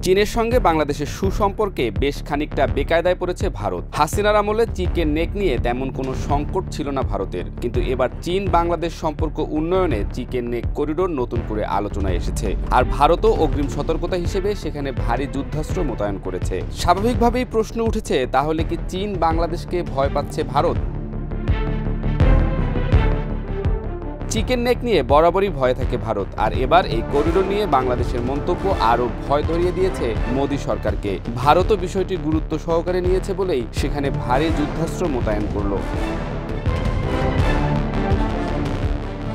চীনের সঙ্গে বাংলাদেশের সুসম্পর্কে বেশ খানিকটা বেকায়দায় পড়েছে ভারত। হাসিনার আমলে চিকেন নেক নিয়ে তেমন কোনো সংকট ছিল না ভারতের, কিন্তু এবার চীন বাংলাদেশ সম্পর্ক উন্নয়নে চিকেন নেক করিডোর নতুন করে আলোচনায় এসেছে। আর ভারতও অগ্রিম সতর্কতা হিসেবে সেখানে ভারী যুদ্ধাস্ত্র মোতায়েন করেছে। স্বাভাবিকভাবেই প্রশ্ন উঠেছে, তাহলে কি চীন বাংলাদেশকে ভয় পাচ্ছে ভারত? চিকেন নেক নিয়ে বরাবরই ভয় থাকে ভারত, আর এবার এই করিডোর নিয়ে বাংলাদেশের মন্তব্য আরও ভয় ধরিয়ে দিয়েছে মোদী সরকারকে। ভারতও বিষয়টি গুরুত্ব সহকারে নিয়েছে বলেই সেখানে ভারী যুদ্ধাস্ত্র মোতায়েন করল।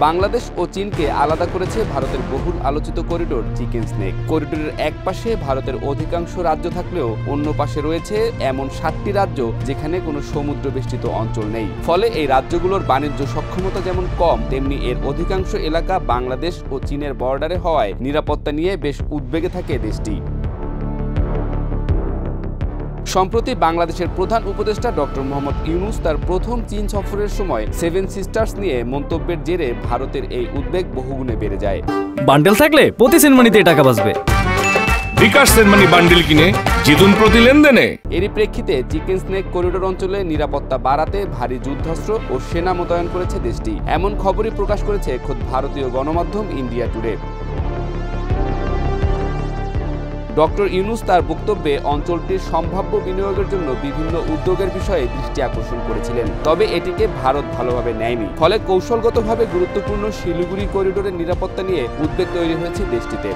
বাংলাদেশ ও চীনকে আলাদা করেছে ভারতের বহুল আলোচিত করিডোর চিকেন স্নেক। করিডোরের এক পাশে ভারতের অধিকাংশ রাজ্য থাকলেও অন্য পাশে রয়েছে এমন 7টি রাজ্য যেখানে কোনো সমুদ্র বেষ্টিত অঞ্চল নেই। ফলে এই রাজ্যগুলোর বাণিজ্য সক্ষমতা যেমন কম, তেমনি এর অধিকাংশ এলাকা বাংলাদেশ ও চীনের বর্ডারে হওয়ায় নিরাপত্তা নিয়ে বেশ উদ্বেগে থাকে দেশটি। সম্প্রতি বাংলাদেশের প্রধান উপদেষ্টা ডক্টর মোহাম্মদ ইউনূস তার প্রথম চীন সফরের সময় 7 সিস্টার্স নিয়ে মন্তব্যের জেরে ভারতের এই উদ্বেগ বহুগুণে বেড়ে যায়। বান্ডেল থাকলে প্রতি সেনমানিতে টাকা বাঁচবে। বিকাশ সেনমানি বান্ডেল কিনে জিতুন প্রতি লেনদেনে। এরই প্রেক্ষিতে চিকেন স্নেক করিডোর অঞ্চলে নিরাপত্তা বাড়াতে ভারী যুদ্ধাস্ত্র ও সেনা মোতায়েন করেছে দেশটি। এমন খবরই প্রকাশ করেছে খোদ ভারতীয় গণমাধ্যম ইন্ডিয়া টুডে। ডক্টর ইউনূস তার বক্তব্যে অঞ্চলটির সম্ভাব্য বিনিয়োগের জন্য বিভিন্ন উদ্যোগের বিষয়ে দৃষ্টি আকর্ষণ করেছিলেন, তবে এটিকে ভারত ভালোভাবে নেয়নি। ফলে কৌশলগতভাবে গুরুত্বপূর্ণ শিলিগুড়ি করিডোরের নিরাপত্তা নিয়ে উদ্বেগ তৈরি হয়েছে দেশটিতে।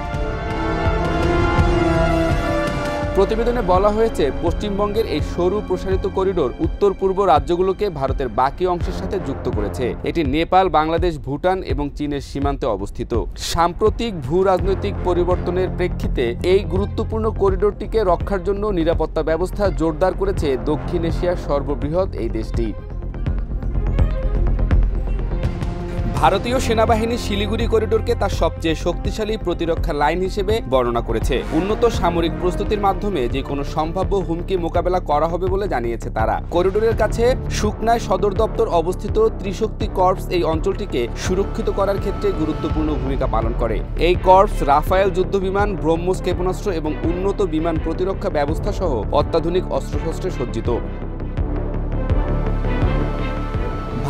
প্রতিবেদনে বলা হয়েছে, পশ্চিমবঙ্গের এই সরু প্রসারিত করিডোর উত্তর পূর্ব রাজ্যগুলোকে ভারতের বাকি অংশের সাথে যুক্ত করেছে। এটি নেপাল, বাংলাদেশ, ভুটান এবং চীনের সীমান্তে অবস্থিত। সাম্প্রতিক ভূ রাজনৈতিক পরিবর্তনের প্রেক্ষিতে এই গুরুত্বপূর্ণ করিডোরটিকে রক্ষার জন্য নিরাপত্তা ব্যবস্থা জোরদার করেছে দক্ষিণ এশিয়ার সর্ববৃহৎ এই দেশটি। ভারতীয় সেনাবাহিনী শিলিগুড়ি করিডোরকে তার সবচেয়ে শক্তিশালী প্রতিরক্ষা লাইন হিসেবে বর্ণনা করেছে। উন্নত সামরিক প্রস্তুতির মাধ্যমে যে কোনো সম্ভাব্য হুমকি মোকাবেলা করা হবে বলে জানিয়েছে তারা। করিডোরের কাছে সুকনায় সদর দপ্তর অবস্থিত ত্রিশক্তি কর্পস এই অঞ্চলটিকে সুরক্ষিত করার ক্ষেত্রে গুরুত্বপূর্ণ ভূমিকা পালন করে। এই কর্পস রাফায়েল যুদ্ধবিমান, ব্রহ্মোস ক্ষেপণাস্ত্র এবং উন্নত বিমান প্রতিরক্ষা ব্যবস্থা সহ অত্যাধুনিক অস্ত্রশস্ত্রে সজ্জিত।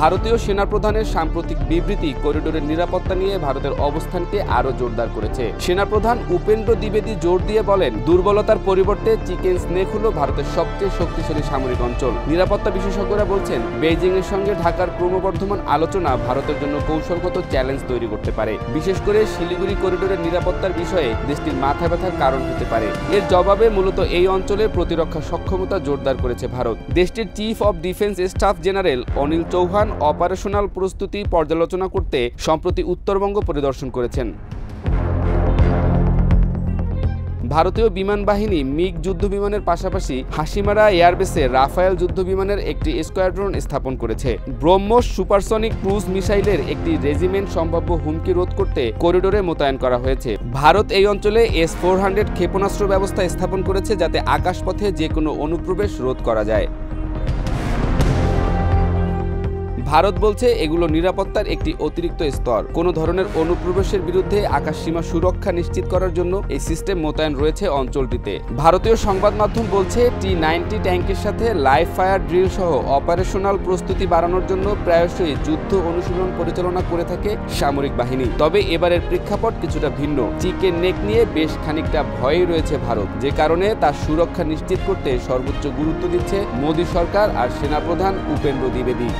ভারতীয় সেনাপ্রধানের সাম্প্রতিক বিবৃতি করিডোরের নিরাপত্তা নিয়ে ভারতের অবস্থানকে আরও জোরদার করেছে। সেনাপ্রধান উপেন্দ্র দ্বিবেদী জোর দিয়ে বলেন, দুর্বলতার পরিবর্তে চিকেন স্নেক হল ভারতের সবচেয়ে শক্তিশালী সামরিক অঞ্চল। নিরাপত্তা বিশেষজ্ঞরা বলছেন, বেইজিং এর সঙ্গে ঢাকার ক্রমবর্ধমান আলোচনা ভারতের জন্য কৌশলগত চ্যালেঞ্জ তৈরি করতে পারে। বিশেষ করে শিলিগুড়ি করিডোরের নিরাপত্তার বিষয়ে দেশটির মাথা ব্যথার কারণ হতে পারে। এর জবাবে মূলত এই অঞ্চলের প্রতিরক্ষা সক্ষমতা জোরদার করেছে ভারত। দেশটির chief of defence staff general Anil Chauhan operational প্রস্তুতি পর্যালোচনা করতে সম্প্রতি উত্তরবঙ্গ পরিদর্শন করেছেন। ভারতীয় বিমান বাহিনী মিগ যুদ্ধবিমানের পাশাপাশি হাসিমারা এয়ারবেসে রাফায়েল যুদ্ধবিমানের একটি স্কোয়াড্রন স্থাপন করেছে। ব্রহ্মোস সুপারসনিক ক্রুজ মিসাইলের একটি রেজিমেন্ট সম্ভাব্য হুমকি রোধ করতে করিডোরে মোতায়েন করা হয়েছে। ভারত এই অঞ্চলে S-400 ক্ষেপণাস্ত্র ব্যবস্থা স্থাপন করেছে, যাতে আকাশপথে যে কোনো অনুপ্রবেশ রোধ করা যায়। ভারত বলছে এগুলো নিরাপত্তার একটি অতিরিক্ত স্তর। কোনো ধরনের অনুপ্রবেশের বিরুদ্ধে আকাশসীমা সুরক্ষা নিশ্চিত করার জন্য এই সিস্টেম মোতায়েন রয়েছে অঞ্চলটিতে। ভারতীয় সংবাদ মাধ্যম বলছে, T-90 ট্যাঙ্কের সাথে লাইভ ফায়ার ড্রিল সহ অপারেশনাল প্রস্তুতি বাড়ানোর জন্য প্রায়শই যুদ্ধ অনুশীলন পরিচালনা করে থাকে সামরিক বাহিনী। তবে এবারের প্রেক্ষাপট কিছুটা ভিন্ন। চিকেন নেক নিয়ে বেশ খানিকটা ভয়ই রয়েছে ভারত, যে কারণে তার সুরক্ষা নিশ্চিত করতে সর্বোচ্চ গুরুত্ব দিচ্ছে মোদী সরকার আর সেনাপ্রধান উপেন্দ্র দ্বিবেদী।